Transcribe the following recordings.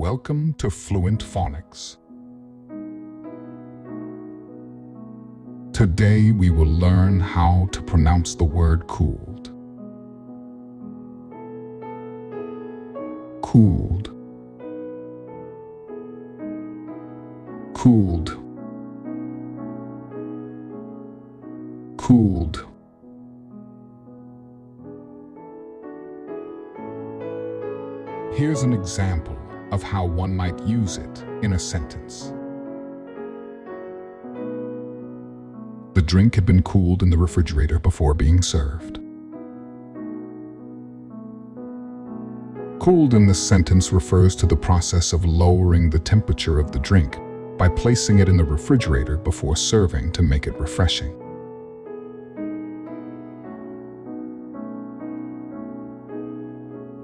Welcome to Fluent Phonics. Today we will learn how to pronounce the word cooled. Cooled. Cooled. Cooled. Here's an example of how one might use it in a sentence. The drink had been cooled in the refrigerator before being served. Cooled in this sentence refers to the process of lowering the temperature of the drink by placing it in the refrigerator before serving to make it refreshing.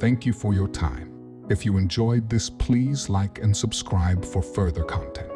Thank you for your time. If you enjoyed this, please like and subscribe for further content.